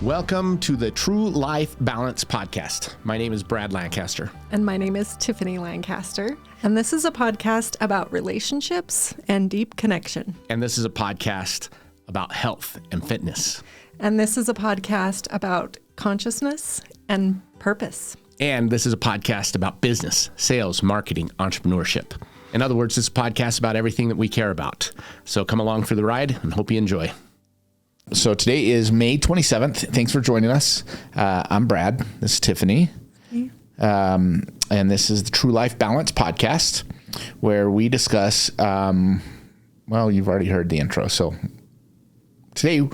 Welcome to the True Life Balance Podcast. My name is Brad Lancaster. And my name is Tiffany Lancaster. And this is a podcast about relationships and deep connection. And this is a podcast about health and fitness. And this is a podcast about consciousness and purpose. And this is a podcast about business, sales, marketing, entrepreneurship. In other words, it's a podcast about everything that we care about. So come along for the ride and hope you enjoy. So today is May 27th. Thanks for joining us. I'm Brad. This is Tiffany. And this is the True Life Balance Podcast, where we discuss, well, you've already heard the intro. So today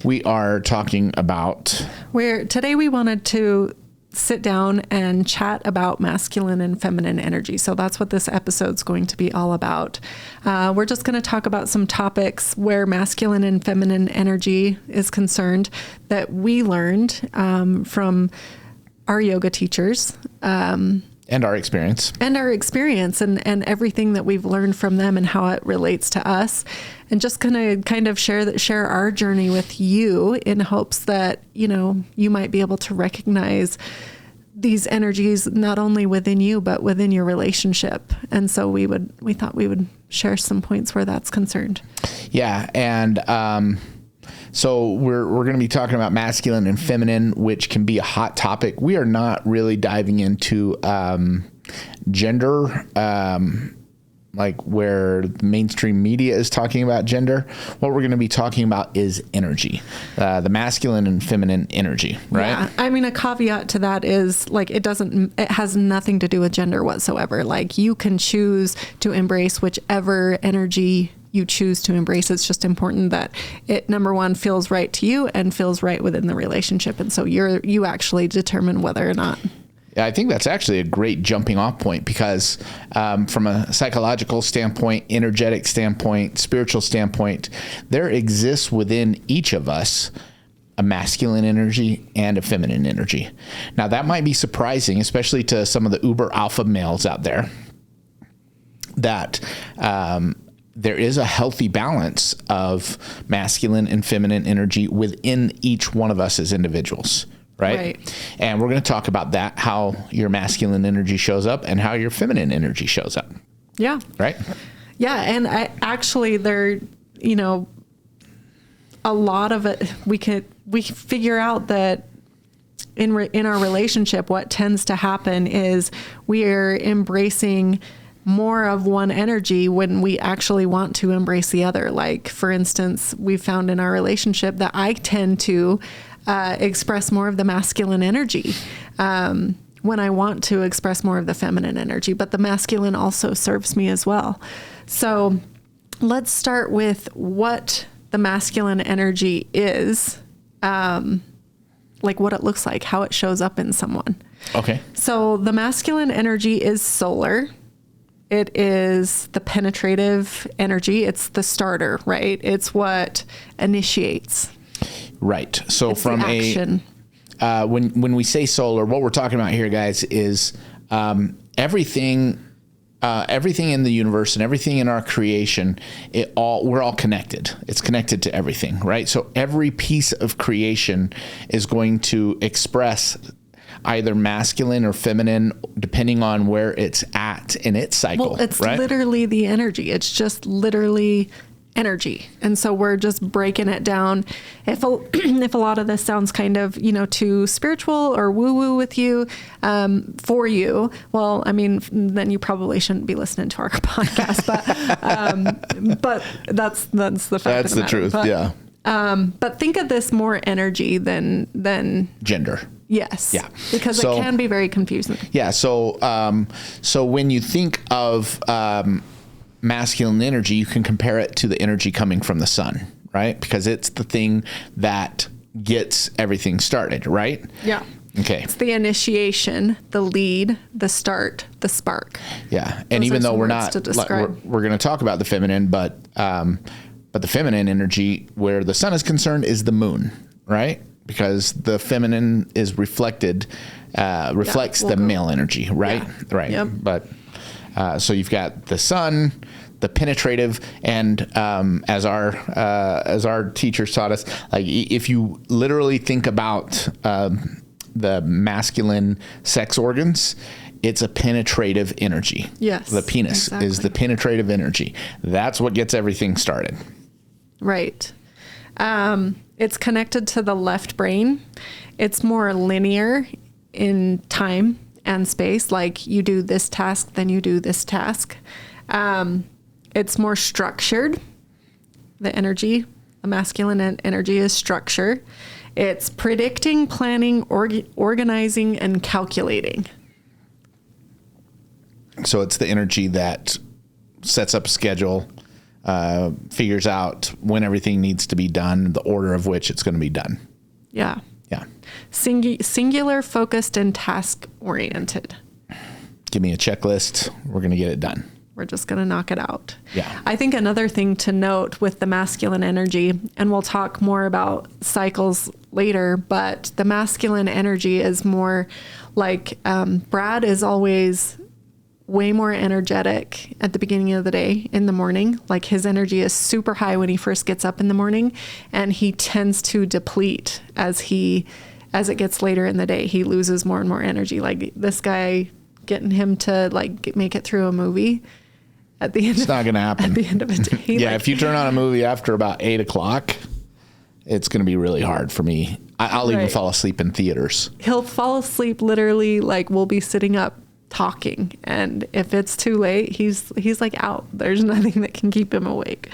we are talking about... Today we wanted to sit down and chat about masculine and feminine energy. So that's what this episode's going to be all about. We're just going to talk about some topics where masculine and feminine energy is concerned that we learned from our yoga teachers. And our experience. And everything that we've learned from them and how it relates to us. And just gonna kind of share our journey with you in hopes that, you might be able to recognize these energies not only within you, but within your relationship. And so we thought we would share some points where that's concerned. Yeah. And so we're going to be talking about masculine and feminine, which can be a hot topic. We are not really diving into gender, like where the mainstream media is talking about gender. What we're going to be talking about is energy, the masculine and feminine energy, right? Yeah. I mean, a caveat to that is it has nothing to do with gender whatsoever. Like, you can choose to embrace whichever energy you choose to embrace. It's just important that it, number one, feels right to you and feels right within the relationship. And so you actually determine whether or not. Yeah, I think that's actually a great jumping off point because from a psychological standpoint, energetic standpoint, spiritual standpoint, there exists within each of us a masculine energy and a feminine energy. Now, that might be surprising, especially to some of the uber alpha males out there, that there is a healthy balance of masculine and feminine energy within each one of us as individuals. Right. And we're going to talk about that, how your masculine energy shows up and how your feminine energy shows up. Yeah. Right. Yeah. And there, a lot of it, we figure out that in our relationship, what tends to happen is we are embracing more of one energy when we actually want to embrace the other. Like, for instance, we found in our relationship that I tend to express more of the masculine energy when I want to express more of the feminine energy, but the masculine also serves me as well. So let's start with what the masculine energy is, like what it looks like, how it shows up in someone. Okay. So the masculine energy is solar. It is the penetrative energy. It's the starter, right? It's what initiates. Right. So it's from action. When we say solar, what we're talking about here, guys, is everything in the universe and everything in our creation. We're all connected. It's connected to everything, right? So every piece of creation is going to express either masculine or feminine, depending on where it's at in its cycle. Well, it's right? literally the energy. It's just literally energy. And so we're just breaking it down. If a lot of this sounds kind of, too spiritual or woo-woo with you, for you, well, I mean, then you probably shouldn't be listening to our podcast, but that's the fact. That's the truth. But, yeah. But think of this more energy than gender. Yes. Yeah. Because it can be very confusing. Yeah. So when you think of masculine energy, you can compare it to the energy coming from the sun, right? Because it's the thing that gets everything started, right? Yeah. Okay. It's the initiation, the lead, the start, the spark. Yeah. And even though we're not, we're going to talk about the feminine, but the feminine energy where the sun is concerned is the moon, right? Because the feminine is reflects the male energy, right? Yeah. Right. Yep. But so you've got the sun, the penetrative, and as our teachers taught us, like if you literally think about the masculine sex organs, it's a penetrative energy. Yes, the penis is the penetrative energy. That's what gets everything started. Right. It's connected to the left brain. It's more linear in time and space. Like you do this task, then you do this task. It's more structured. The energy, the masculine energy is structure. It's predicting, planning, organizing, and calculating. So it's the energy that sets up a schedule, figures out when everything needs to be done, the order of which it's going to be done. Yeah. Yeah. Singular, focused, and task oriented. Give me a checklist. We're going to get it done. We're just going to knock it out. Yeah. I think another thing to note with the masculine energy, and we'll talk more about cycles later, but the masculine energy is more like Brad is always way more energetic at the beginning of the day in the morning. Like his energy is super high when he first gets up in the morning, and he tends to deplete as it gets later in the day. He loses more and more energy. Like this guy, getting him to like make it through a movie at the end. It's not going to happen. At the end of a day. Yeah. If you turn on a movie after about 8:00, it's going to be really hard for me. I'll even fall asleep in theaters. He'll fall asleep literally, like we'll be sitting up talking, and if it's too late, he's like out. There's nothing that can keep him awake.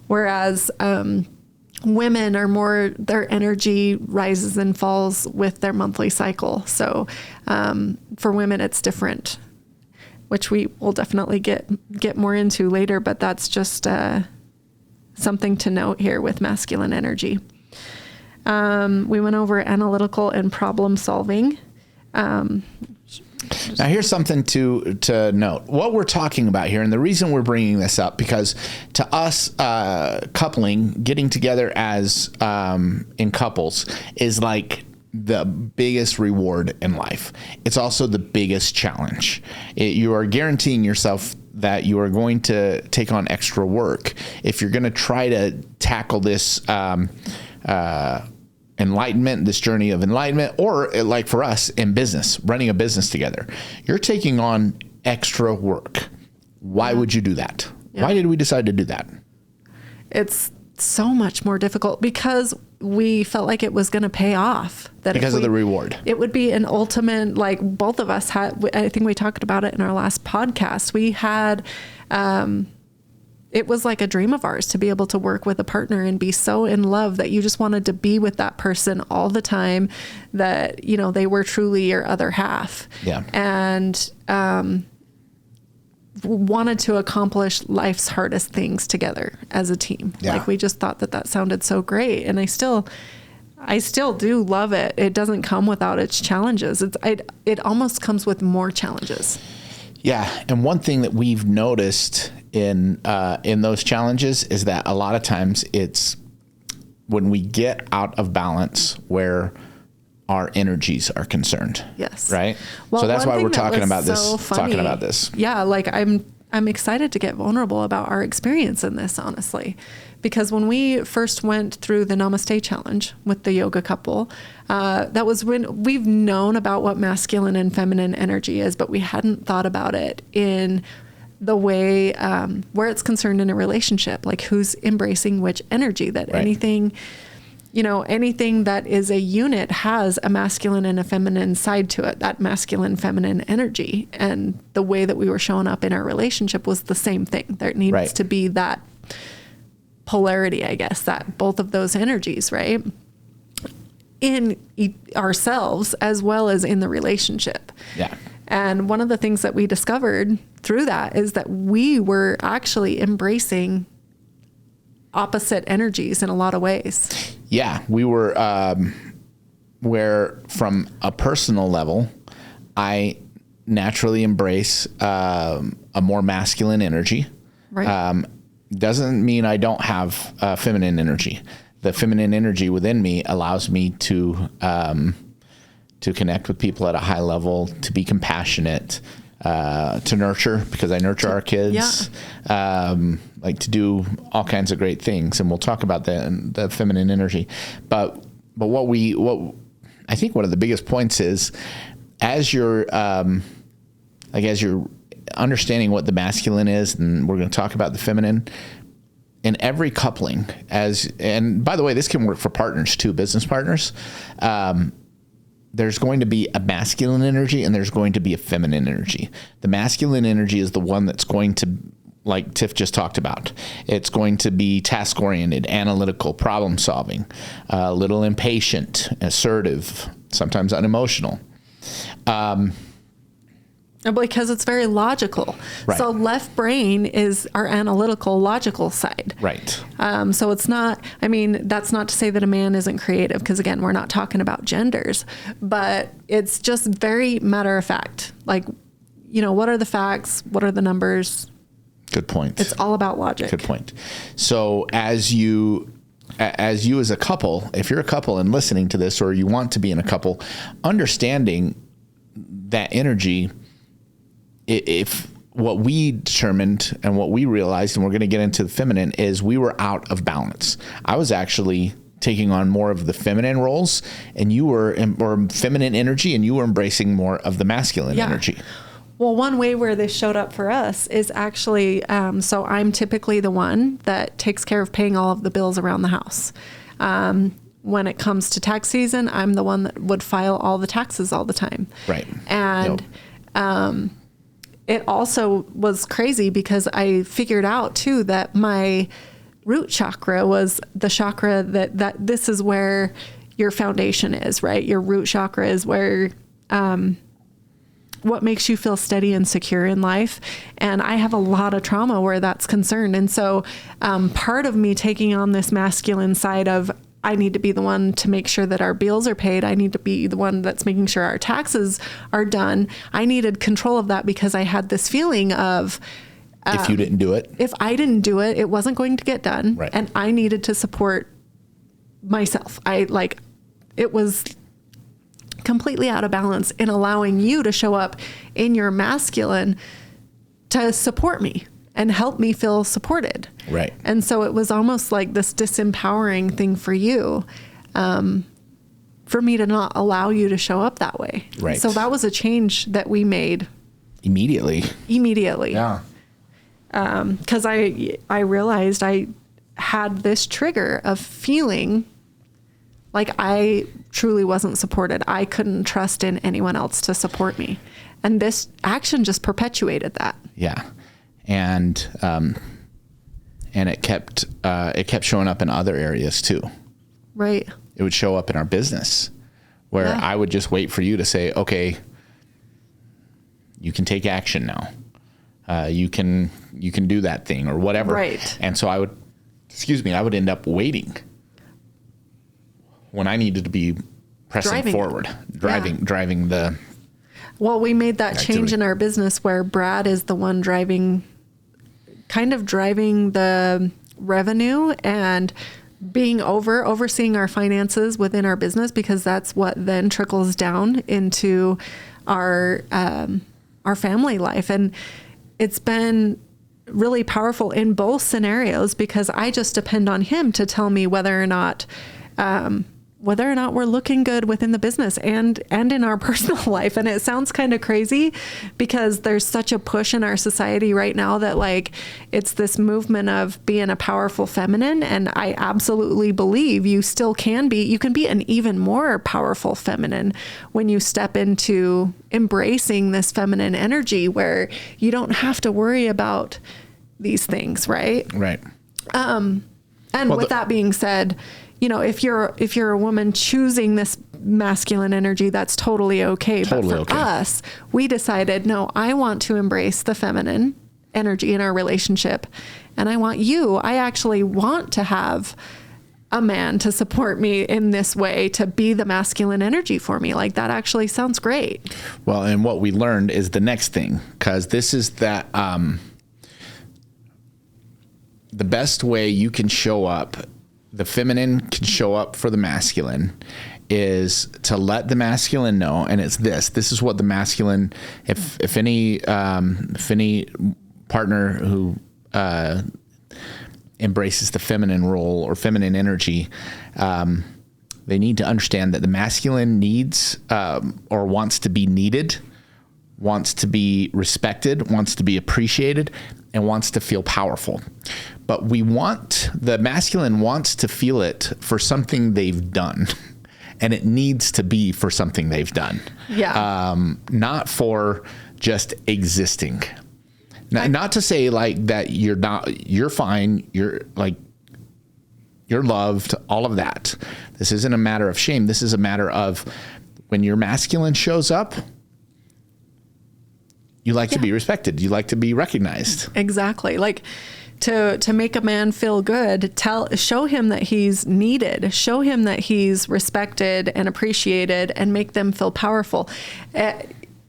Whereas women are more, their energy rises and falls with their monthly cycle. So for women, it's different, which we will definitely get more into later. But that's just something to note here with masculine energy. We went over analytical and problem solving. Now, here's something to note. What we're talking about here, and the reason we're bringing this up, because to us, coupling, getting together as in couples, is like the biggest reward in life. It's also the biggest challenge. You are guaranteeing yourself that you are going to take on extra work if you're going to try to tackle this enlightenment, this journey of enlightenment, or like for us in business, running a business together. You're taking on extra work. Why would you do that? Yeah. Why did we decide to do that? It's so much more difficult because we felt like it was going to pay off. Because of the reward. It would be an ultimate, like both of us had, I think we talked about it in our last podcast. We had, it was like a dream of ours to be able to work with a partner and be so in love that you just wanted to be with that person all the time, that, you know, they were truly your other half. Yeah. And, wanted to accomplish life's hardest things together as a team. Yeah. Like we just thought that sounded so great. And I still do love it. It doesn't come without its challenges. It almost comes with more challenges. Yeah. And one thing that we've noticed in those challenges is that a lot of times it's when we get out of balance where our energies are concerned. Yes. Right. Well, so that's why we're talking about funny. this. Yeah. Like I'm excited to get vulnerable about our experience in this, honestly, because when we first went through the Namaste challenge with the yoga couple, that was when we've known about what masculine and feminine energy is, but we hadn't thought about it in the way where it's concerned in a relationship, like who's embracing which energy, that right. anything that is a unit has a masculine and a feminine side to it, that masculine, feminine energy. And the way that we were showing up in our relationship was the same thing. There needs right. to be that polarity, I guess, that both of those energies, right? In ourselves as well as in the relationship. Yeah. And one of the things that we discovered through that is that we were actually embracing opposite energies in a lot of ways. Yeah, we were, where from a personal level, I naturally embrace a more masculine energy. Right. Doesn't mean I don't have feminine energy. The feminine energy within me allows me to connect with people at a high level, to be compassionate, to nurture, because I nurture our kids. Like to do all kinds of great things, and we'll talk about the feminine energy. But what I think one of the biggest points is, as you're understanding what the masculine is, and we're going to talk about the feminine in every coupling. And by the way, this can work for partners too, business partners. There's going to be a masculine energy and there's going to be a feminine energy. The masculine energy is the one that's going to, like Tiff just talked about, it's going to be task-oriented, analytical, problem-solving, a little impatient, assertive, sometimes unemotional. Because it's very logical. Right. So left brain is our analytical, logical side. Right. So it's not, that's not to say that a man isn't creative, because again, we're not talking about genders, but it's just very matter of fact. Like, what are the facts? What are the numbers? Good point. It's all about logic. Good point. So as you as a couple, if you're a couple and listening to this, or you want to be in a couple, understanding that energy, if what we determined and what we realized, and we're going to get into the feminine, is we were out of balance. I was actually taking on more of the feminine roles, and you were, or feminine energy, and you were embracing more of the masculine energy. Well, one way where this showed up for us is actually, so I'm typically the one that takes care of paying all of the bills around the house. When it comes to tax season, I'm the one that would file all the taxes all the time. Right. And it also was crazy because I figured out too that my root chakra was the chakra that this is where your foundation is, right? Your root chakra is where, what makes you feel steady and secure in life. And I have a lot of trauma where that's concerned. And so, part of me taking on this masculine side of, I need to be the one to make sure that our bills are paid. I need to be the one that's making sure our taxes are done. I needed control of that because I had this feeling of, if you didn't do it, if I didn't do it, it wasn't going to get done. Right. And I needed to support myself. It was completely out of balance in allowing you to show up in your masculine to support me and help me feel supported. Right. And so it was almost like this disempowering thing for you, for me to not allow you to show up that way. Right. So that was a change that we made immediately. Yeah. Because I realized I had this trigger of feeling like I truly wasn't supported. I couldn't trust in anyone else to support me. And this action just perpetuated that. Yeah. And it kept showing up in other areas too. Right. It would show up in our business where I would just wait for you to say, okay, you can take action now. You can do that thing or whatever. Right. And so I would end up waiting when I needed to be pressing forward, driving the. Well, we made that activity. change in our business where Brad is the one driving the revenue and being overseeing our finances within our business, because that's what then trickles down into our family life. And it's been really powerful in both scenarios because I just depend on him to tell me whether or not we're looking good within the business and in our personal life. And it sounds kind of crazy because there's such a push in our society right now that it's this movement of being a powerful feminine. And I absolutely believe you can be an even more powerful feminine when you step into embracing this feminine energy where you don't have to worry about these things. Right. Right. With that being said, if you're a woman choosing this masculine energy, that's totally okay. But for us, we decided, no, I want to embrace the feminine energy in our relationship. And I actually want to have a man to support me in this way, to be the masculine energy for me. Like, that actually sounds great. Well, and what we learned is the next thing, because this is that, the best way you can show up the feminine can show up for the masculine is to let the masculine know, and it's this is what the masculine, if any partner who embraces the feminine role or feminine energy, they need to understand that the masculine needs or wants to be needed, wants to be respected, wants to be appreciated, and wants to feel powerful. But the masculine wants to feel it for something they've done. And it needs to be for something they've done. Yeah. Not for just existing. Not to say like that you're fine, you're loved, all of that. This isn't a matter of shame. This is a matter of when your masculine shows up, you like to be respected. You like to be recognized. Exactly. Like to make a man feel good, show him that he's needed, show him that he's respected and appreciated, and make them feel powerful.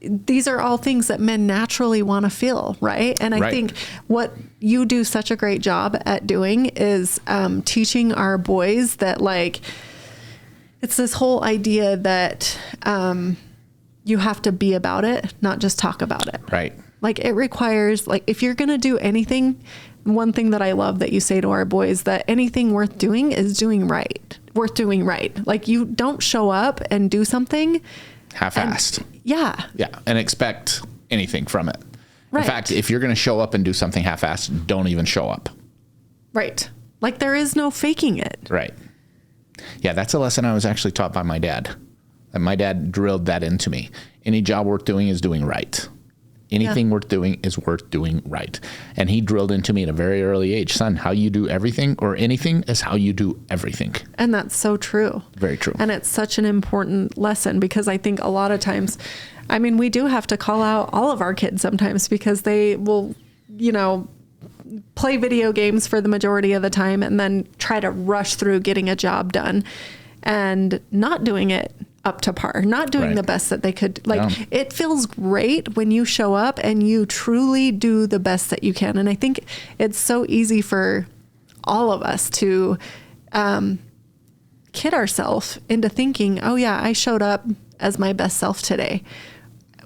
These are all things that men naturally want to feel, right? And I think what you do such a great job at doing is teaching our boys that, like, it's this whole idea that you have to be about it, not just talk about it. Right. Like, it requires, like, if you're going to do anything, one thing that I love that you say to our boys, that anything worth doing is worth doing right. Like, you don't show up and do something half-assed. Yeah. And expect anything from it. Right. In fact, if you're going to show up and do something half-assed, don't even show up. Right. Like, there is no faking it. Right. Yeah, that's a lesson I was actually taught by my dad. And my dad drilled that into me. Any job worth doing is doing right. Anything worth doing is worth doing right. And he drilled into me at a very early age, son, how you do everything or anything is how you do everything. And that's so true. Very true. And it's such an important lesson, because I think a lot of times, I mean, we do have to call out all of our kids sometimes, because they will, play video games for the majority of the time and then try to rush through getting a job done and not doing it up to par, not doing the best that they could. Like, it feels great when you show up and you truly do the best that you can. And I think it's so easy for all of us to kid ourselves into thinking, oh yeah, I showed up as my best self today,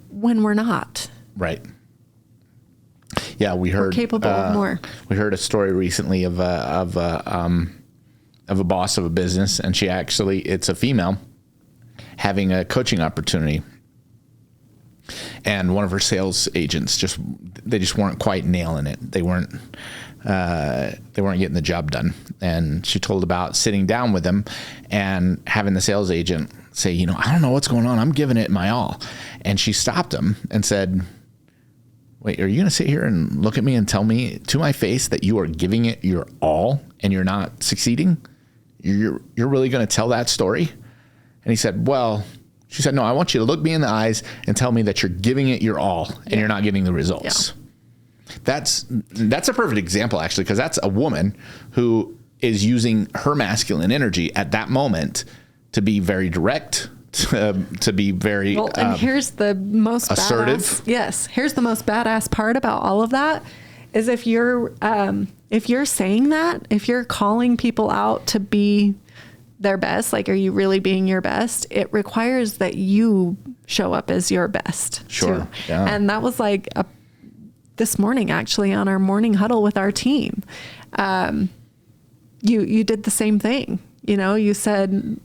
when we're not. Right. Yeah, we're capable of more. We heard a story recently of a boss of a business, and it's a female having a coaching opportunity, and one of her sales agents just weren't quite nailing it. They weren't getting the job done. And she told about sitting down with them and having the sales agent say, I don't know what's going on. I'm giving it my all. And she stopped him and said, wait, are you going to sit here and look at me and tell me to my face that you are giving it your all and you're not succeeding? You're really going to tell that story? And he said, she said, no, I want you to look me in the eyes and tell me that you're giving it your all and you're not getting the results. Yeah. That's a perfect example, actually, because that's a woman who is using her masculine energy at that moment to be very direct, to be very and here's the most assertive. Here's the most badass part about all of that is if you're saying that, if you're calling people out to be their best, like, are you really being your best? It requires that you show up as your best. Sure. Too. Yeah. And that was like this morning, actually, on our morning huddle with our team. You did the same thing. You said,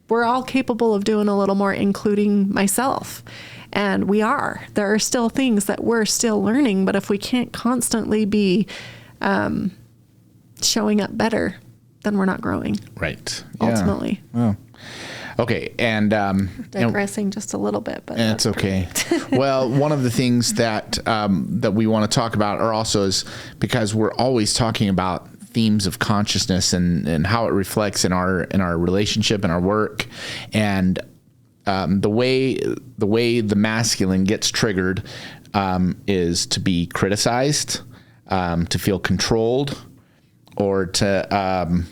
we're all capable of doing a little more, including myself. And we are. There are still things that we're still learning, but if we can't constantly be showing up better, then we're not growing. Right. Ultimately. Yeah. Oh. Okay. And digressing just a little bit, but it's okay. Well, one of the things that we want to talk about is because we're always talking about themes of consciousness and how it reflects in our relationship and our work, and the way the masculine gets triggered is to be criticized, to feel controlled, or to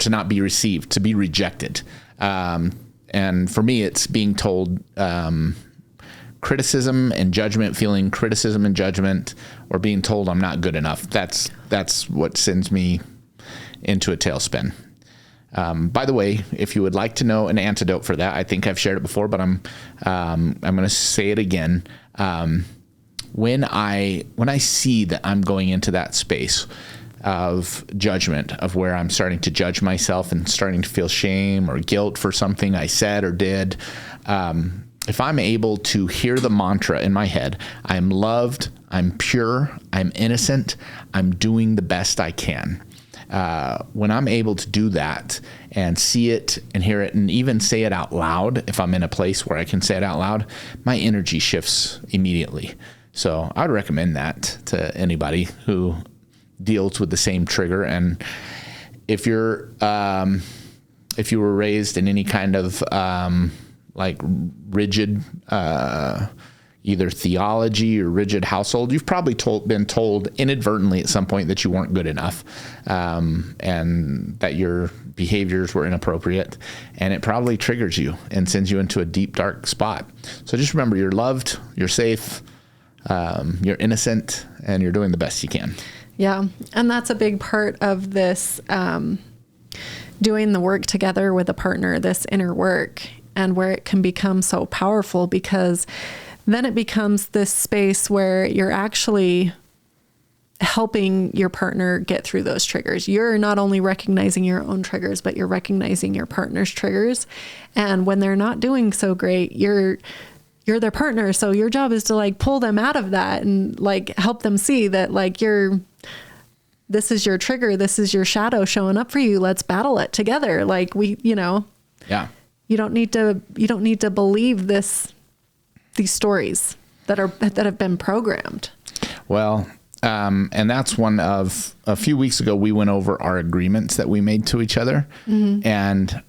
not be received, to be rejected. And for me, it's being told criticism and judgment, feeling criticism and judgment, or being told I'm not good enough. That's what sends me into a tailspin. By the way, if you would like to know an antidote for that, I think I've shared it before, but I'm going to say it again. When I see that I'm going into that space of judgment, of where I'm starting to judge myself and starting to feel shame or guilt for something I said or did, if I'm able to hear the mantra in my head, I'm loved, I'm pure, I'm innocent, I'm doing the best I can. When I'm able to do that and see it and hear it and even say it out loud, if I'm in a place where I can say it out loud, my energy shifts immediately. So I would recommend that to anybody who deals with the same trigger. And if you were raised in any kind of like rigid either theology or rigid household, you've probably been told inadvertently at some point that you weren't good enough, and that your behaviors were inappropriate, and it probably triggers you and sends you into a deep, dark spot. So just remember, you're loved, you're safe, you're innocent, and you're doing the best you can. Yeah. And that's a big part of this, doing the work together with a partner, this inner work, and where it can become so powerful, because then it becomes this space where you're actually helping your partner get through those triggers. You're not only recognizing your own triggers, but you're recognizing your partner's triggers. And when they're not doing so great, you're their partner. So your job is to like pull them out of that and like help them see that like this is your trigger. This is your shadow showing up for you. Let's battle it together. Like yeah, you don't need to believe these stories that have been programmed. Well, and that's one of a few weeks ago, we went over our agreements that we made to each other. Mm-hmm. And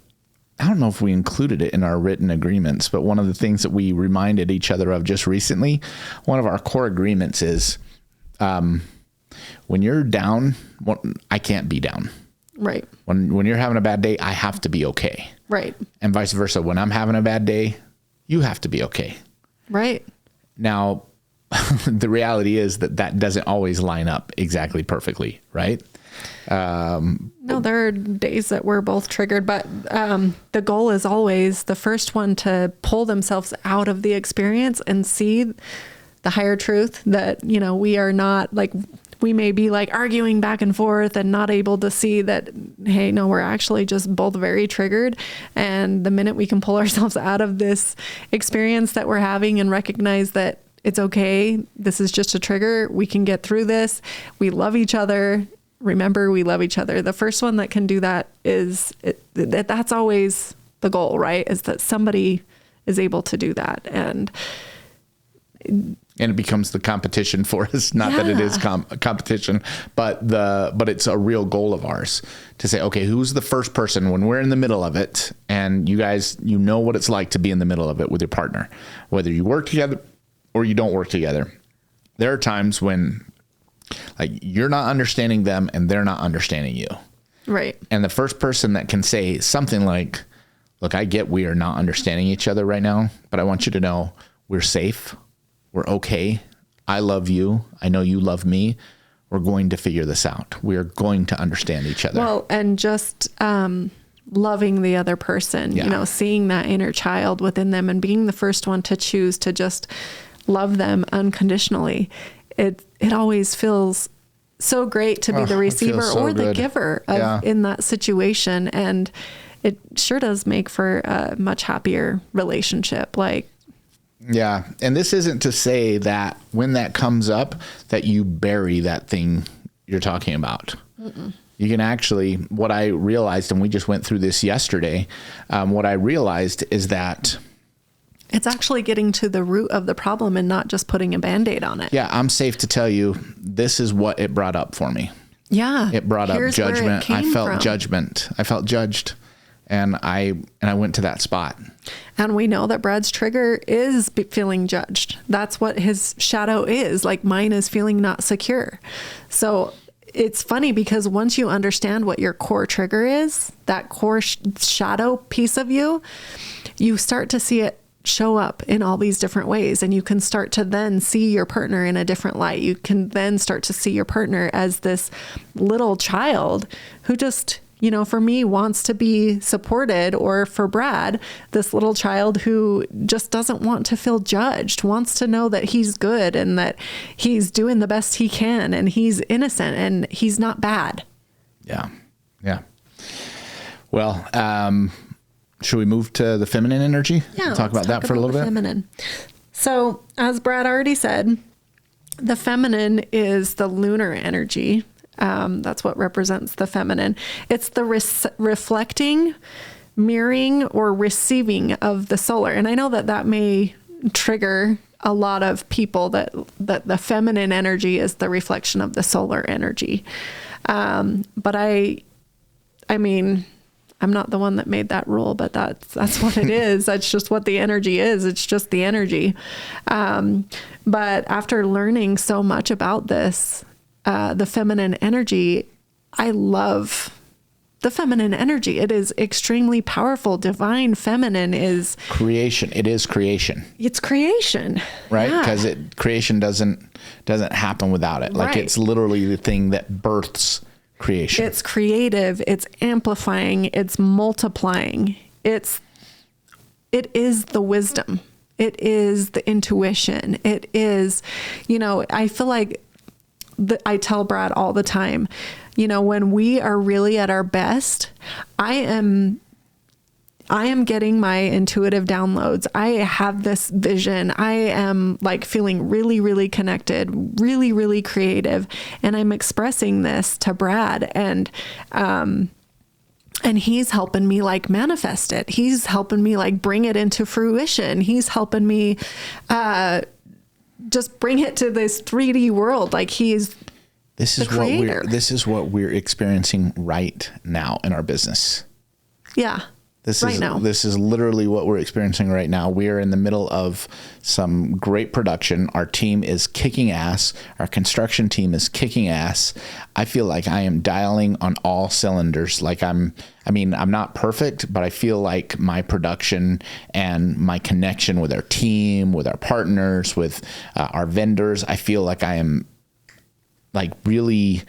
I don't know if we included it in our written agreements, but one of the things that we reminded each other of just recently, one of our core agreements is, when you're down, I can't be down. Right. When you're having a bad day, I have to be okay. Right. And vice versa. When I'm having a bad day, you have to be okay. Right. Now, the reality is that doesn't always line up exactly perfectly, right? No, there are days that we're both triggered, but the goal is always the first one to pull themselves out of the experience and see the higher truth that, we are not like, we may be like arguing back and forth and not able to see that, hey, no, we're actually just both very triggered. And the minute we can pull ourselves out of this experience that we're having and recognize that it's okay, this is just a trigger, we can get through this. We love each other. Remember, we love each other. The first one that can do that that's always the goal, right? Is that somebody is able to do that. And it becomes the competition for us. Not that it is competition, but it's a real goal of ours to say, okay, who's the first person when we're in the middle of it? And you guys, know what it's like to be in the middle of it with your partner, whether you work together or you don't work together. There are times when like you're not understanding them and they're not understanding you. Right. And the first person that can say something like, look, I get we are not understanding each other right now, but I want you to know we're safe. We're okay. I love you. I know you love me. We're going to figure this out. We are going to understand each other. Well, and just loving the other person, seeing that inner child within them and being the first one to choose to just love them unconditionally. It always feels so great to be the receiver or the giver in that situation. And it sure does make for a much happier relationship. Yeah. And this isn't to say that when that comes up that you bury that thing you're talking about. Mm-mm. You can actually, what I realized, and we just went through this yesterday, what I realized is that it's actually getting to the root of the problem and not just putting a Band-Aid on it. Yeah. I'm safe to tell you, this is what it brought up for me. Yeah. It brought up judgment. I felt judgment. I felt judged. And I went to that spot. And we know that Brad's trigger is feeling judged. That's what his shadow is. Like mine is feeling not secure. So it's funny because once you understand what your core trigger is, that core shadow piece of you, you start to see it show up in all these different ways, and you can start to then see your partner in a different light. You can then start to see your partner as this little child who just, you know, for me, wants to be supported, or for Brad, this little child who just doesn't want to feel judged, wants to know that he's good and that he's doing the best he can and he's innocent and he's not bad. Yeah. Yeah. Well, should we move to the feminine energy? Yeah. Talk about that for a little bit. Feminine. So as Brad already said, the feminine is the lunar energy. That's what represents the feminine. It's the reflecting, mirroring, or receiving of the solar. And I know that that may trigger a lot of people, that the feminine energy is the reflection of the solar energy. But I mean, I'm not the one that made that rule, but that's what it is. That's just what the energy is. It's just the energy. But after learning so much about this, the feminine energy, I love the feminine energy. It is extremely powerful. Divine feminine is creation. It is creation. It's creation. Right? Because creation doesn't happen without it. Like, it's literally the thing that births creation. It's creative. It's amplifying. It's multiplying. It is the wisdom. It is the intuition. It is, you know, I feel like I tell Brad all the time, you know, when we are really at our best, I am getting my intuitive downloads. I have this vision. I am like feeling really, really connected, really, really creative. And I'm expressing this to Brad, and he's helping me like manifest it. He's helping me like bring it into fruition. He's helping me, just bring it to this 3D world. Like, this is what we're experiencing right now in our business. Yeah. This is literally what we're experiencing right now. We are in the middle of some great production. Our team is kicking ass. Our construction team is kicking ass. I feel like I am dialing on all cylinders. Like, I'm not perfect, but I feel like my production and my connection with our team, with our partners, with our vendors, I feel like I am like really,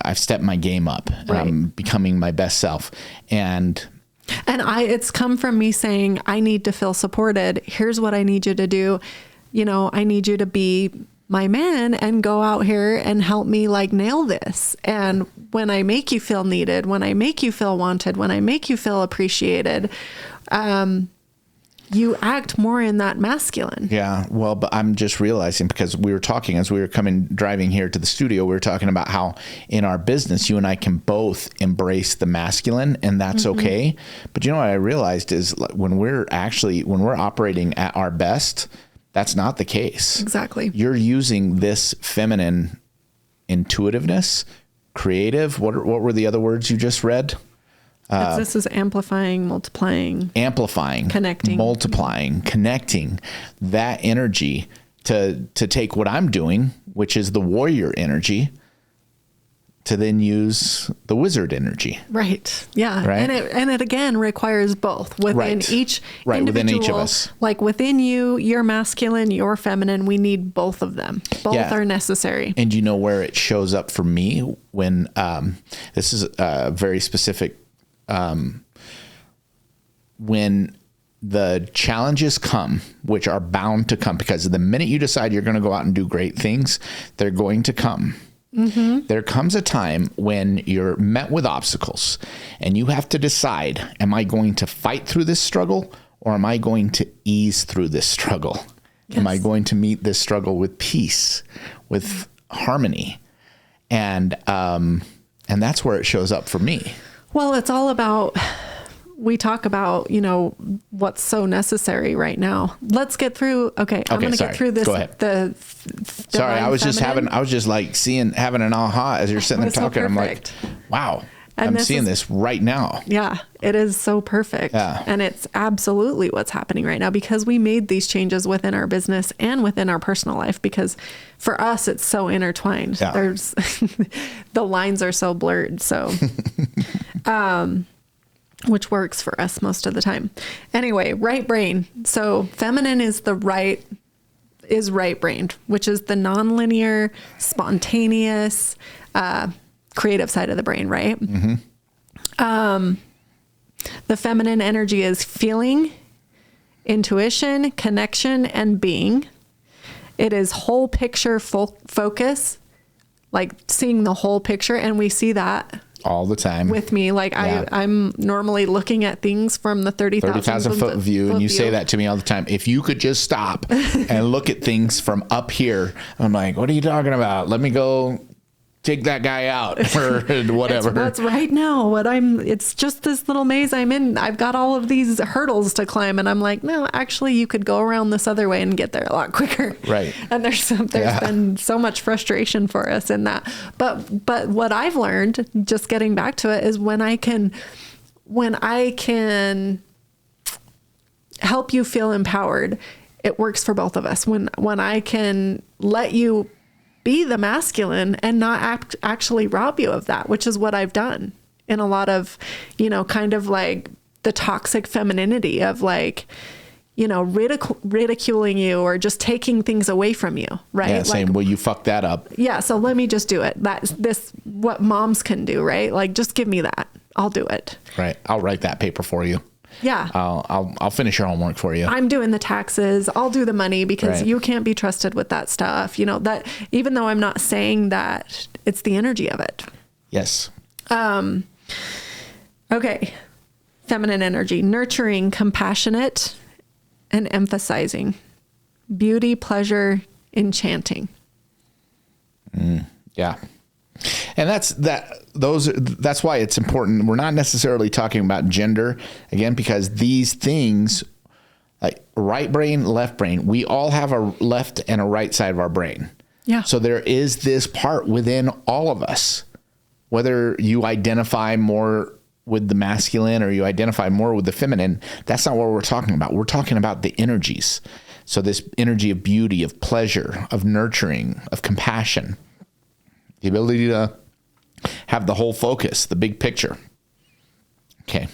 I've stepped my game up. Right. I'm becoming my best self. And it's come from me saying, I need to feel supported. Here's what I need you to do. You know, I need you to be my man and go out here and help me like nail this. And when I make you feel needed, when I make you feel wanted, when I make you feel appreciated, you act more in that masculine. Yeah. Well, but I'm just realizing, because we were talking as we were driving here to the studio, we were talking about how in our business, you and I can both embrace the masculine, and that's okay. But you know what I realized is when we're operating at our best, that's not the case. Exactly. You're using this feminine intuitiveness, creative. What were the other words you just read? This is amplifying, multiplying, connecting, multiplying, connecting that energy to take what I'm doing, which is the warrior energy, to then use the wizard energy. Right. Yeah. Right. And it again requires both within each individual, within each of us. Like within you, you're masculine, you're feminine. We need both of them. Both are necessary. And you know where it shows up for me when this is a very specific. When the challenges come, which are bound to come, because the minute you decide you're going to go out and do great things, they're going to come. Mm-hmm. There comes a time when you're met with obstacles and you have to decide, am I going to fight through this struggle, or am I going to ease through this struggle? Yes. Am I going to meet this struggle with peace, with harmony? And that's where it shows up for me. Well, it's all about, we talk about, you know, what's so necessary right now. Let's get through. Okay. I'm going to get through this. Go ahead. Sorry. I was just like having an aha as you're sitting there talking. So I'm like, wow, I'm seeing this right now. Yeah, it is so perfect. Yeah. And it's absolutely what's happening right now, because we made these changes within our business and within our personal life, because for us, it's so intertwined. Yeah. There's the lines are so blurred. So, which works for us most of the time. Anyway, right brain. So feminine is right brained, which is the nonlinear, spontaneous, creative side of the brain, right? Mm-hmm. The feminine energy is feeling, intuition, connection, and being. It is whole picture focus, like seeing the whole picture. And we see that all the time with me. Like I'm normally looking at things from the 30,000 foot view. And you say that to me all the time. If you could just stop and look at things from up here, I'm like, what are you talking about? Let me go take that guy out or whatever. That's right now it's just this little maze I'm in. I've got all of these hurdles to climb. And I'm like, no, actually you could go around this other way and get there a lot quicker. Right. And there's been so much frustration for us in that. But what I've learned, just getting back to it, is when I can help you feel empowered, it works for both of us. When I can let you be the masculine and not actually rob you of that, which is what I've done in a lot of, kind of like the toxic femininity of like, ridiculing you or just taking things away from you. Right. Yeah. Saying, well, you fucked that up. Yeah. So let me just do it. What moms can do, right? Like, just give me that. I'll do it. Right. I'll write that paper for you. Yeah. I'll finish your homework for you. I'm doing the taxes. I'll do the money because you can't be trusted with that stuff. That even though I'm not saying that, it's the energy of it. Yes. Okay. Feminine energy, nurturing, compassionate, and emphasizing. Beauty, pleasure, enchanting. Yeah. And that's why it's important. We're not necessarily talking about gender again, because these things like right brain, left brain, we all have a left and a right side of our brain. Yeah. So there is this part within all of us, whether you identify more with the masculine or you identify more with the feminine. That's not what we're talking about. We're talking about the energies. So this energy of beauty, of pleasure, of nurturing, of compassion. The ability to have the whole focus, the big picture. Okay.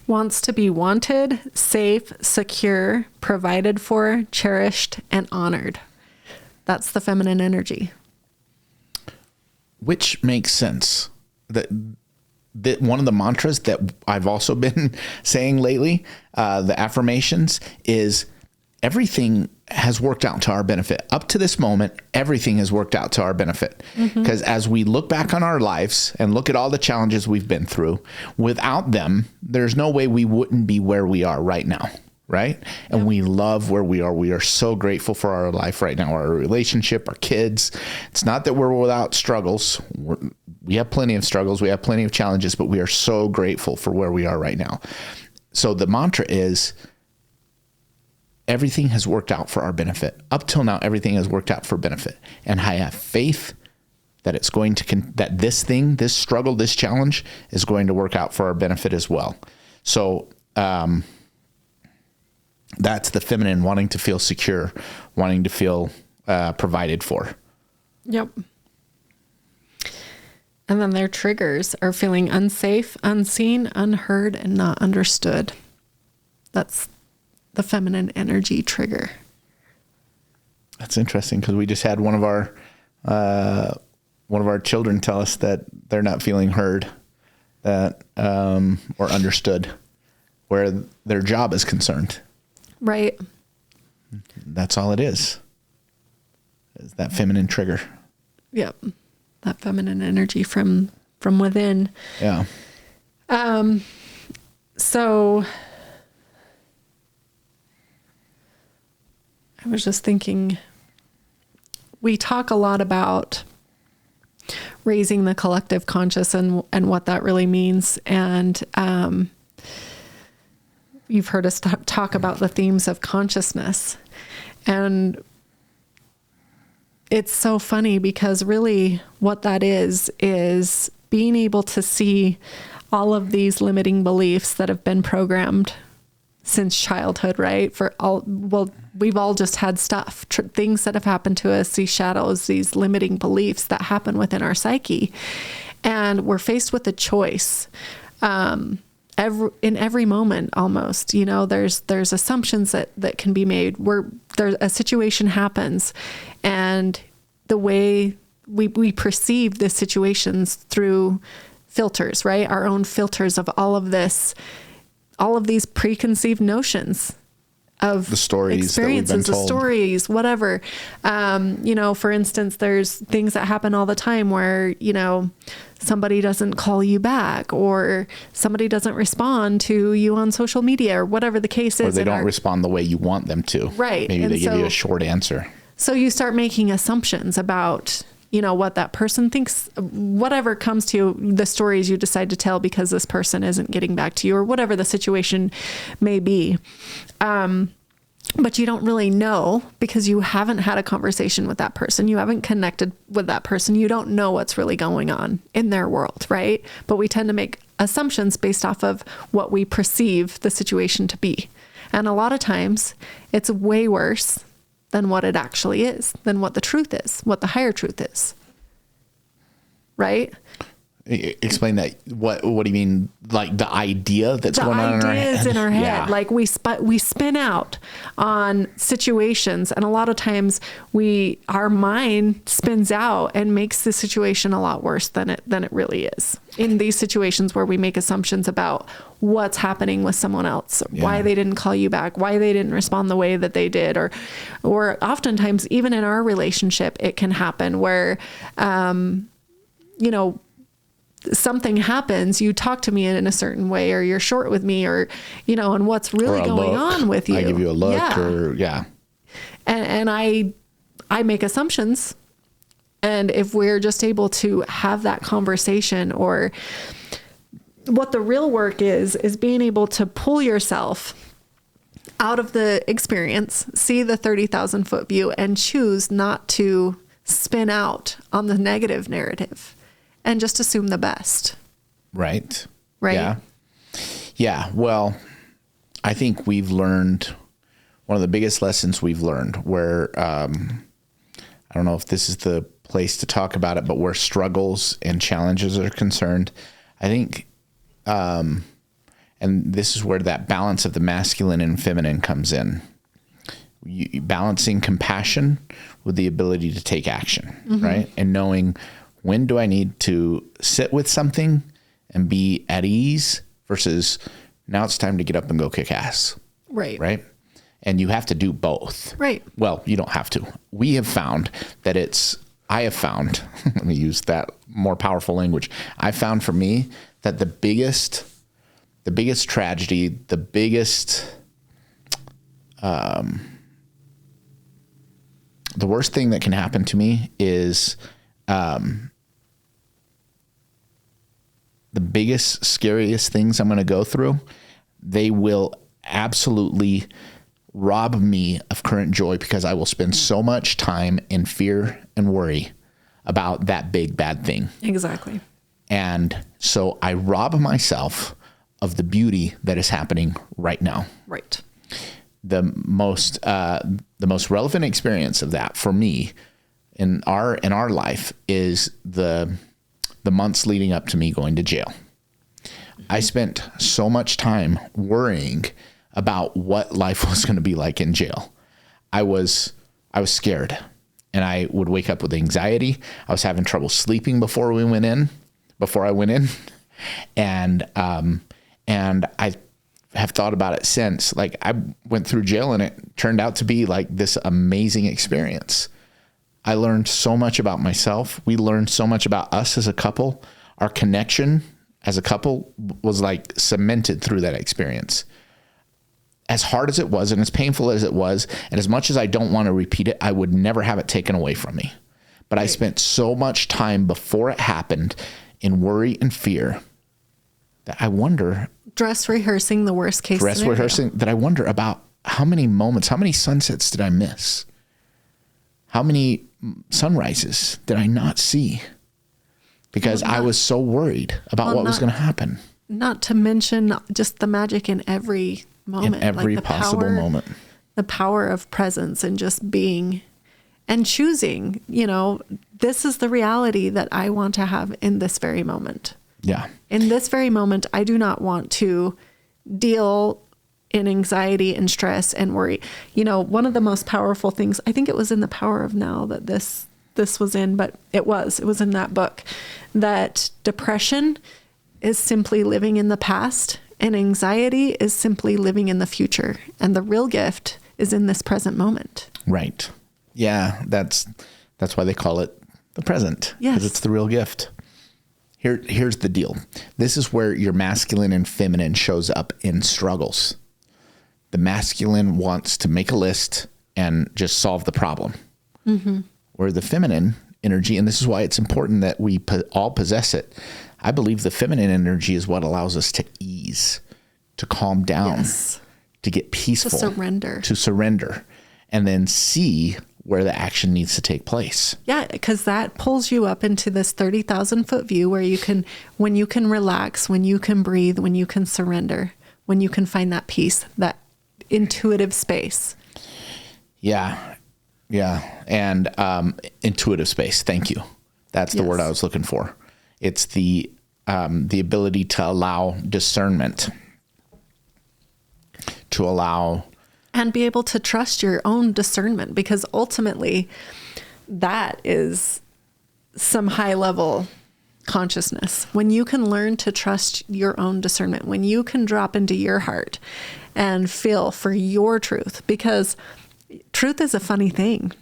Wants to be wanted, safe, secure, provided for, cherished, and honored. That's the feminine energy. Which makes sense. That one of the mantras that I've also been saying lately, the affirmations, is everything has worked out to our benefit. Up to this moment, everything has worked out to our benefit. Because as we look back on our lives and look at all the challenges we've been through, without them, there's no way we wouldn't be where we are right now. Right. And we love where we are. We are so grateful for our life right now, our relationship, our kids. It's not that we're without struggles. We have plenty of struggles. We have plenty of challenges, but we are so grateful for where we are right now. So the mantra is, everything has worked out for our benefit. Up till now, everything has worked out for benefit. And I have faith that it's going to, that this thing, this struggle, this challenge is going to work out for our benefit as well. So, that's the feminine, wanting to feel secure, wanting to feel provided for. Yep. And then their triggers are feeling unsafe, unseen, unheard, and not understood. That's the feminine energy trigger. That's interesting, because we just had one of our children tell us that they're not feeling heard, that or understood, where their job is concerned. Right. That's all it is that feminine trigger. Yep. That feminine energy from within. Yeah. So I was just thinking, we talk a lot about raising the collective conscious and what that really means. And, you've heard us talk about the themes of consciousness, and it's so funny because really what that is being able to see all of these limiting beliefs that have been programmed since childhood, right? We've all just had stuff, things that have happened to us, these shadows, these limiting beliefs that happen within our psyche. And we're faced with a choice in every moment almost, there's assumptions that can be made where there's a situation happens, and the way we perceive the situations through filters, right? Our own filters of all of these preconceived notions of the stories, experiences, the stories, whatever. For instance, there's things that happen all the time where, somebody doesn't call you back, or somebody doesn't respond to you on social media, or whatever the case is. Or they don't respond the way you want them to. Right. Maybe they give you a short answer. So you start making assumptions about, what that person thinks, whatever comes to you, the stories you decide to tell because this person isn't getting back to you, or whatever the situation may be. But you don't really know because you haven't had a conversation with that person. You haven't connected with that person. You don't know what's really going on in their world, right? But we tend to make assumptions based off of what we perceive the situation to be. And a lot of times it's way worse than what it actually is, than what the truth is, what the higher truth is. Right? Explain that. What do you mean? Like the idea that's going on in our head? The ideas in our head. Yeah. Like we spin out on situations, and a lot of times our mind spins out and makes the situation a lot worse than it really is. In these situations where we make assumptions about what's happening with someone else, why they didn't call you back, why they didn't respond the way that they did, or oftentimes even in our relationship, it can happen where, something happens, you talk to me in a certain way, or you're short with me, or, and what's really going on with you. I give you a look And I make assumptions. And if we're just able to have that conversation, or what the real work is being able to pull yourself out of the experience, see the 30,000 foot view, and choose not to spin out on the negative narrative. And just assume the best. Right. Yeah. Yeah. Well, I think we've learned one of the biggest lessons we've learned where, I don't know if this is the place to talk about it, but where struggles and challenges are concerned, I think, and this is where that balance of the masculine and feminine comes in. Balancing compassion with the ability to take action, right? And knowing, when do I need to sit with something and be at ease versus now it's time to get up and go kick ass. Right. Right. And you have to do both. Right. Well, you don't have to. We have found that I have found, let me use that more powerful language. I found for me that the biggest tragedy, the biggest, the worst thing that can happen to me is, the biggest, scariest things I'm going to go through, they will absolutely rob me of current joy because I will spend so much time in fear and worry about that big, bad thing. Exactly. And so I rob myself of the beauty that is happening right now. Right. The most relevant experience of that for me in our life is the months leading up to me going to jail. I spent so much time worrying about what life was going to be like in jail. I was scared, and I would wake up with anxiety. I was having trouble sleeping before I went in, and I have thought about it since. Like, I went through jail, and it turned out to be like this amazing experience. I learned so much about myself. We learned so much about us as a couple. Our connection as a couple was like cemented through that experience. As hard as it was and as painful as it was, and as much as I don't want to repeat it, I would never have it taken away from me. But I spent so much time before it happened in worry and fear that I wonder. Dress rehearsing the worst case scenario. That I wonder about how many moments, how many sunsets did I miss? How many sunrises did I not see? Because I was so worried about what was going to happen. Not to mention just the magic in every moment. In every possible moment. The power of presence and just being and choosing, this is the reality that I want to have in this very moment. Yeah. In this very moment, I do not want to deal in anxiety and stress and worry. You know, one of the most powerful things, I think it was in The Power of Now that this was in, but it was in that book, that depression is simply living in the past and anxiety is simply living in the future. And the real gift is in this present moment. Right. Yeah. That's why they call it the present. Yes. Because it's the real gift. Here's the deal. This is where your masculine and feminine shows up in struggles. The masculine wants to make a list and just solve the problem. Mm-hmm. Where the feminine energy, and this is why it's important that we all possess it. I believe the feminine energy is what allows us to ease, to calm down, yes. to get peaceful, to surrender, and then see where the action needs to take place. Yeah, because that pulls you up into this 30,000 foot view where when you can relax, when you can breathe, when you can surrender, when you can find that peace, that intuitive space. Yeah. Yeah. And intuitive space. Thank you. That's the word I was looking for. It's the ability to allow discernment, to allow... And be able to trust your own discernment, because ultimately that is some high level consciousness. When you can learn to trust your own discernment, when you can drop into your heart and feel for your truth, because truth is a funny thing.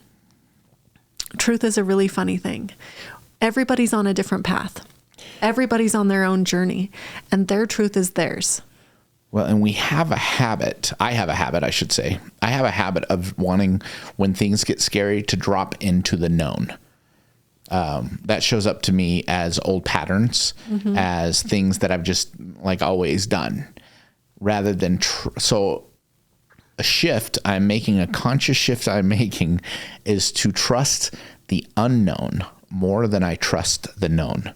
Truth is a really funny thing. Everybody's on a different path. Everybody's on their own journey, and their truth is theirs. Well, and we have a habit. I have a habit, I should say. I have a habit of wanting, when things get scary, to drop into the known. That shows up to me as old patterns, as things that I've just like always done, rather than so a shift I'm making, a conscious shift I'm making, is to trust the unknown more than I trust the known.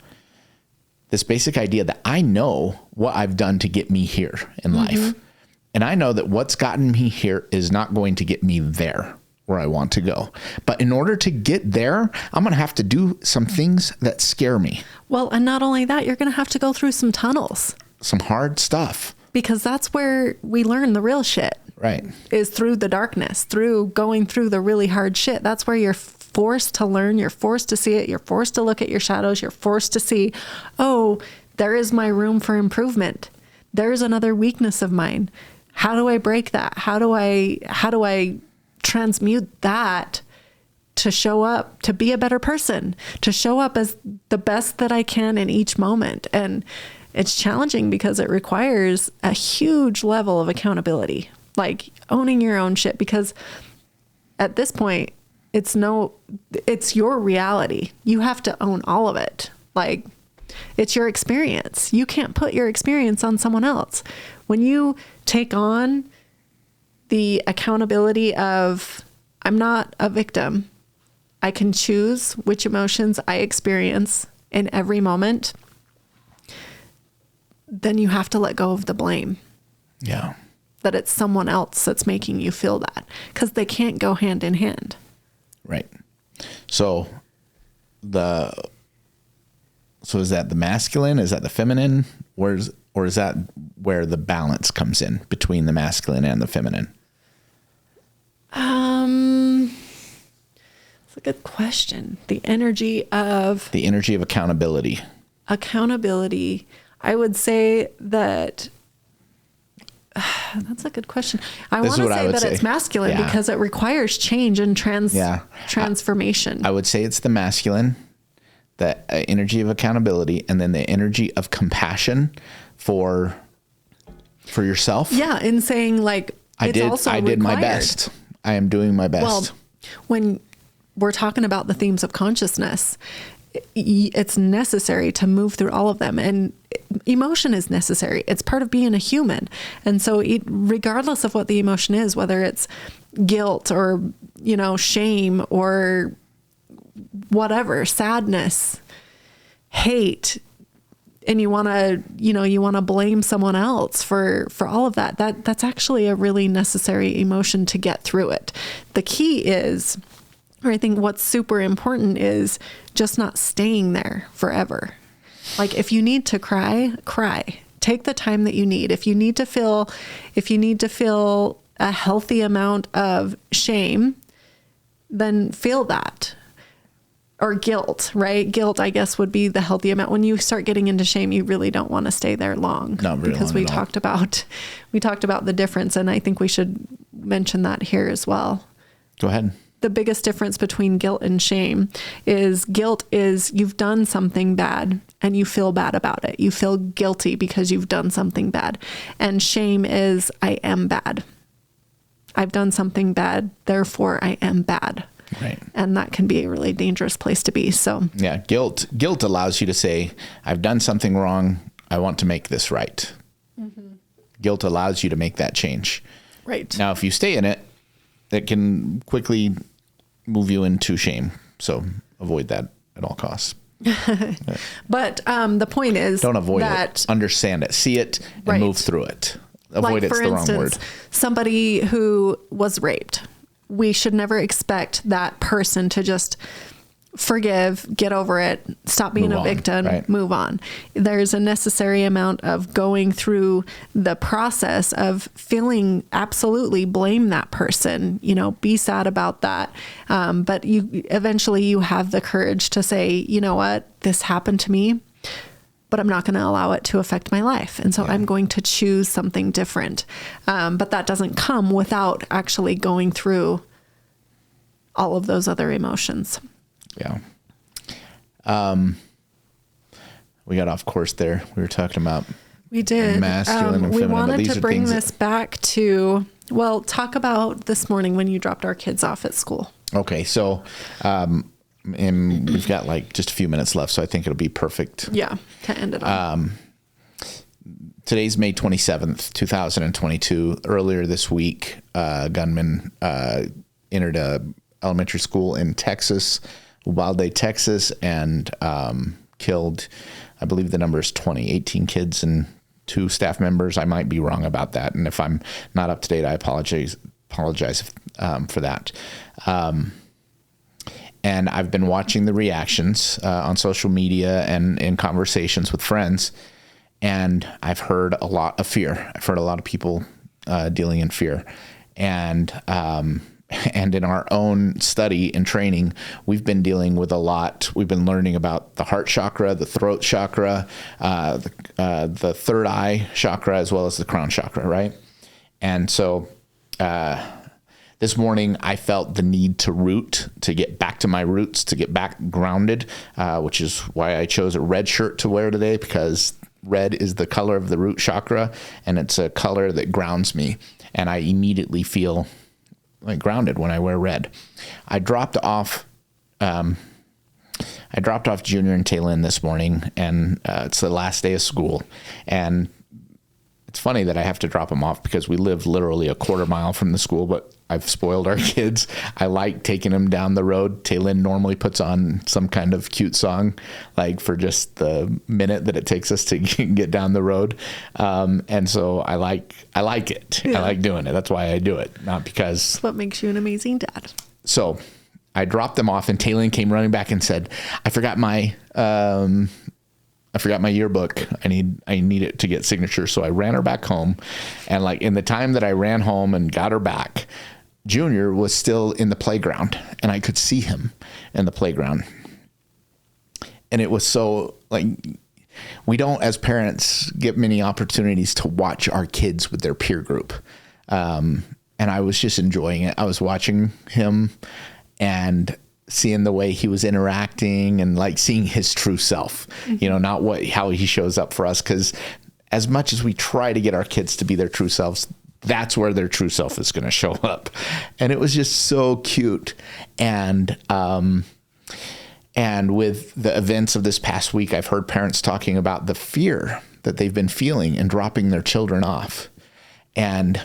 This basic idea that I know what I've done to get me here in life. And I know that what's gotten me here is not going to get me there where I want to go. But in order to get there, I'm going to have to do some things that scare me. Well, and not only that, you're going to have to go through some tunnels. Some hard stuff. Because that's where we learn the real shit. Right. Is through the darkness, through going through the really hard shit. That's where you're forced to learn. You're forced to see it. You're forced to look at your shadows. You're forced to see, oh, there is my room for improvement. There's another weakness of mine. How do I break that? How do I transmute that to show up, to be a better person, to show up as the best that I can in each moment? And it's challenging because it requires a huge level of accountability, like owning your own shit, because at this point, it's your reality. You have to own all of it. Like, it's your experience. You can't put your experience on someone else. When you take on the accountability of, I'm not a victim, I can choose which emotions I experience in every moment, then you have to let go of the blame. Yeah. That it's someone else that's making you feel that, because they can't go hand in hand. Right. So is that the masculine? Is that the feminine? Or is that where the balance comes in between the masculine and the feminine? It's a good question. The energy of accountability. Accountability. I would say that that's a good question. I want to say that it's masculine because it requires change and transformation. I would say it's the masculine, the energy of accountability, and then the energy of compassion for yourself. Yeah, in saying like, I did my best. I am doing my best. Well, when we're talking about the themes of consciousness, it's necessary to move through all of them, and emotion is necessary. It's part of being a human. And so regardless of what the emotion is, whether it's guilt or, shame or whatever, sadness, hate, and you want to blame someone else for all of that's actually a really necessary emotion to get through it. The key is, or I think what's super important is just not staying there forever. Like if you need to cry, cry. Take the time that you need. If you need to feel a healthy amount of shame, then feel that. Or guilt, right? Guilt, I guess, would be the healthy amount. When you start getting into shame, you really don't want to stay there long. Not very because long we at all. talked about the difference, and I think we should mention that here as well. Go ahead. The biggest difference between guilt and shame is guilt is you've done something bad and you feel bad about it. You feel guilty because you've done something bad. And shame is I am bad. I've done something bad, therefore I am bad. Right. And that can be a really dangerous place to be. So yeah, guilt allows you to say, I've done something wrong. I want to make this right. Mm-hmm. Guilt allows you to make that change. Right. Now, if you stay in it, it can quickly move you into shame. So avoid that at all costs. But the point is, don't avoid that, it. Understand it. See it and right. move through it. Avoid like, it's for the instance, wrong word. Somebody who was raped, we should never expect that person to just forgive, get over it, stop being a victim, right. Move on. There's a necessary amount of going through the process of feeling absolutely blame that person, be sad about that. But eventually you have the courage to say, you know what, this happened to me, but I'm not going to allow it to affect my life. And so I'm going to choose something different. But that doesn't come without actually going through all of those other emotions. Yeah. We got off course there. We were talking about we did masculine and we feminine. wanted to bring this back to, talk about this morning when you dropped our kids off at school. Okay. So, and we've got like just a few minutes left, so I think it'll be perfect. Yeah. To end it on. Today's May 27th, 2022. Earlier this week, gunman, entered a elementary school in Texas, Uvalde, Texas, and killed, I believe the number is 18 kids and 2 staff members. I might be wrong about that. And if I'm not up to date, I apologize for that. And I've been watching the reactions on social media and in conversations with friends, and I've heard a lot of fear. I've heard a lot of people dealing in fear. And in our own study and training, we've been dealing with a lot. We've been learning about the heart chakra, the throat chakra, the third eye chakra, as well as the crown chakra, right? And so this morning I felt the need to get back to my roots, to get back grounded, which is why I chose a red shirt to wear today, because red is the color of the root chakra, and it's a color that grounds me. And I immediately feel like grounded when I wear red. I dropped off Junior and Taylin this morning, and it's the last day of school. And it's funny that I have to drop them off because we live literally a quarter mile from the school, but I've spoiled our kids. I like taking them down the road. Taylin normally puts on some kind of cute song, like for just the minute that it takes us to get down the road. And so I like it. Yeah. I like doing it. That's why I do it. Not because. That's what makes you an amazing dad. So I dropped them off, and Taylin came running back and said, I forgot my yearbook. I need it to get signatures. So I ran her back home. And like in the time that I ran home and got her back, Junior was still in the playground, and I could see him in the playground. And it was so like, we don't as parents get many opportunities to watch our kids with their peer group. And I was just enjoying it. I was watching him and seeing the way he was interacting and like seeing his true self, not how he shows up for us. 'Cause as much as we try to get our kids to be their true selves, that's where their true self is going to show up. And it was just so cute. And with the events of this past week, I've heard parents talking about the fear that they've been feeling in dropping their children off. And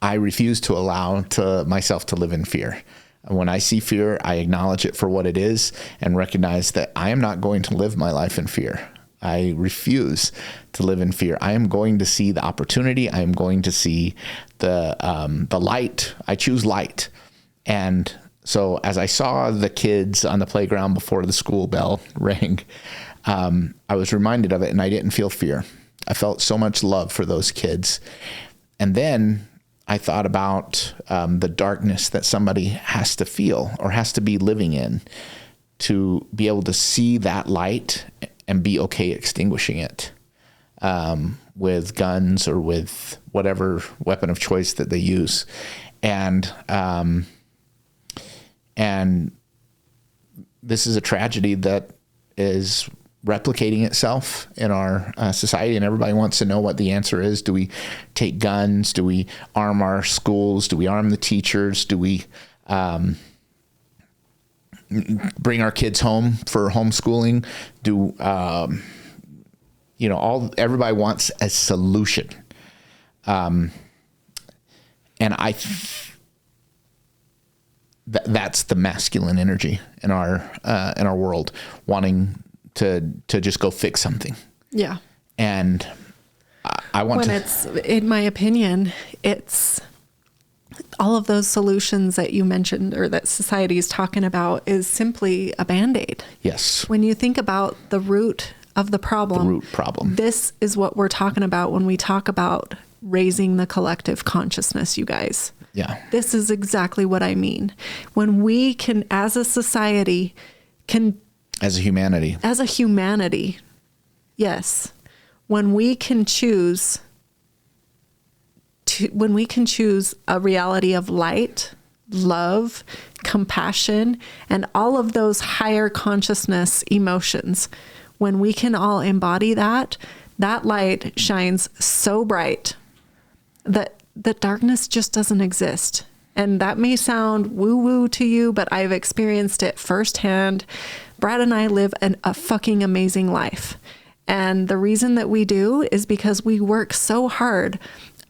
I refuse to allow myself to live in fear. When I see fear, I acknowledge it for what it is and recognize that I am not going to live my life in fear. I refuse to live in fear. I am going to see the opportunity. I am going to see the light. I choose light. And so as I saw the kids on the playground before the school bell rang, I was reminded of it, and I didn't feel fear. I felt so much love for those kids. And then I thought about the darkness that somebody has to feel or has to be living in to be able to see that light and be okay extinguishing it with guns or with whatever weapon of choice that they use. And this is a tragedy that is replicating itself in our society, and everybody wants to know what the answer is. Do we take guns? Do we arm our schools? Do we arm the teachers? Do we bring our kids home for homeschooling? Everybody wants a solution. And that's the masculine energy in our world, wanting to just go fix something. Yeah. And I want it's, in my opinion, it's all of those solutions that you mentioned or that society is talking about is simply a Band-Aid. Yes. When you think about the root of the problem, this is what we're talking about when we talk about raising the collective consciousness, you guys. Yeah. This is exactly what I mean. When we can, as a society, as a humanity, yes. When we can choose a reality of light, love, compassion, and all of those higher consciousness emotions, when we can all embody that light shines so bright that the darkness just doesn't exist. And that may sound woo-woo to you, but I've experienced it firsthand. Brad and I live a fucking amazing life. And the reason that we do is because we work so hard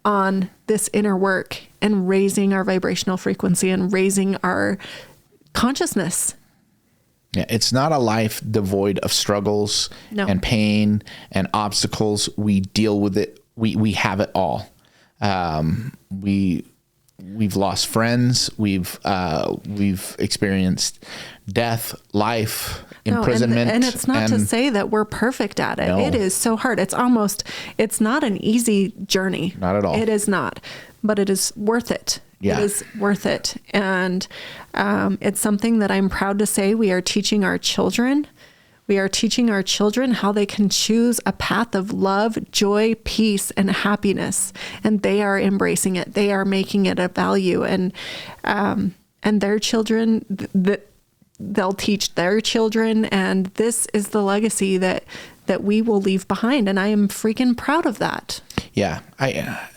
on this inner work and raising our vibrational frequency and raising our consciousness. Yeah, it's not a life devoid of struggles and pain and obstacles. We deal with it. We have it all. We've lost friends. We've experienced death, life, imprisonment. And it's not to say that we're perfect at it. No. It is so hard. It's not an easy journey. Not at all. It is not, but it is worth it. Yeah. It is worth it. And it's something that I'm proud to say we are teaching our children. We are teaching our children how they can choose a path of love, joy, peace, and happiness. And they are embracing it. They are making it a value. And their children, they'll teach their children. And this is the legacy that we will leave behind. And I am freaking proud of that. Yeah. I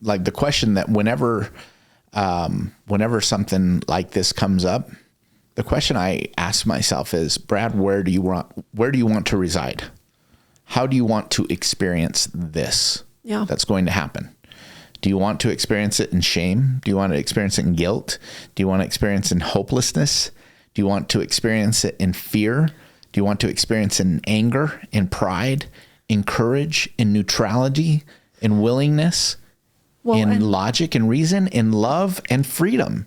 like the question that whenever something like this comes up, the question I ask myself is, Brad, where do you want to reside? How do you want to experience this that's going to happen? Do you want to experience it in shame? Do you want to experience it in guilt? Do you want to experience it in hopelessness? Do you want to experience it in fear? Do you want to experience it in anger, in pride, in courage, in neutrality, in willingness, in logic and reason, in love and freedom?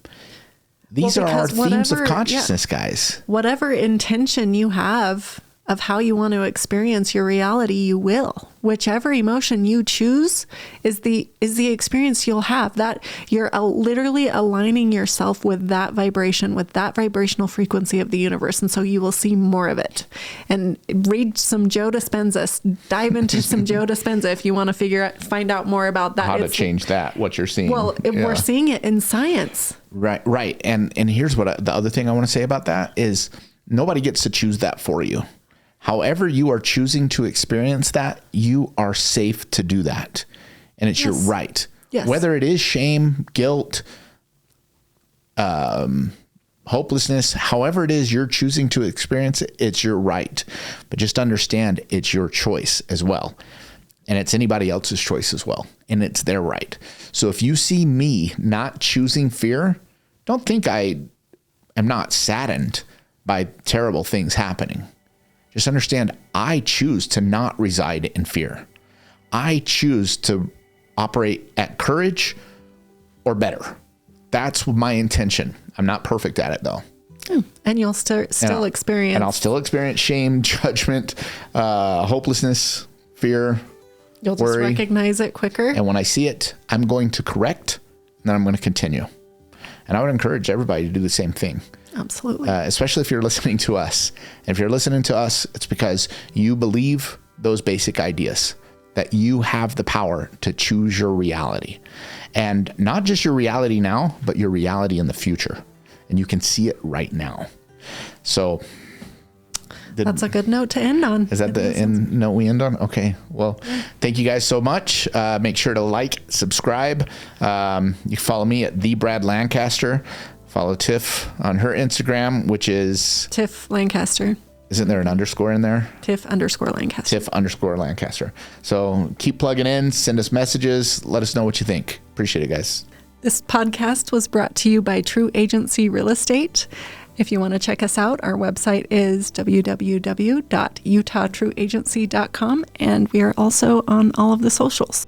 These are our themes of consciousness, guys. Whatever intention you have of how you want to experience your reality, you will. Whichever emotion you choose is the experience you'll have. That you're literally aligning yourself with that vibration, with that vibrational frequency of the universe. And so you will see more of it. And read some Joe Dispenza, dive into some Joe Dispenza if you want to find out more about that. How to change that, what you're seeing. Well, we're seeing it in science. Right. And here's what the other thing I want to say about that is nobody gets to choose that for you. However you are choosing to experience that, you are safe to do that. And it's your right. Yes. Whether it is shame, guilt, hopelessness, however it is you're choosing to experience it, it's your right. But just understand it's your choice as well. And it's anybody else's choice as well. And it's their right. So if you see me not choosing fear, don't think I am not saddened by terrible things happening. Just understand I choose to not reside in fear. I choose to operate at courage or better. That's my intention. I'm not perfect at it though. And you'll still experience. And I'll still experience shame, judgment, hopelessness, fear, You'll just worry. recognize it quicker. And when I see it, I'm going to correct, and then I'm going to continue. And I would encourage everybody to do the same thing. Absolutely. Especially if you're listening to us. And if you're listening to us, it's because you believe those basic ideas, that you have the power to choose your reality. And not just your reality now, but your reality in the future. And you can see it right now. So that's a good note to end on. Is that the end note we end on? Okay. Well, thank you guys so much. Make sure to like, subscribe. You can follow me at the Brad Lancaster. Follow Tiff on her Instagram, which is Tiff Lancaster. Isn't there an underscore in there? Tiff_Lancaster. Tiff_Lancaster. So keep plugging in, send us messages, let us know what you think. Appreciate it, guys. This podcast was brought to you by True Agency Real Estate. If you want to check us out, our website is www.utahtrueagency.com, and we are also on all of the socials.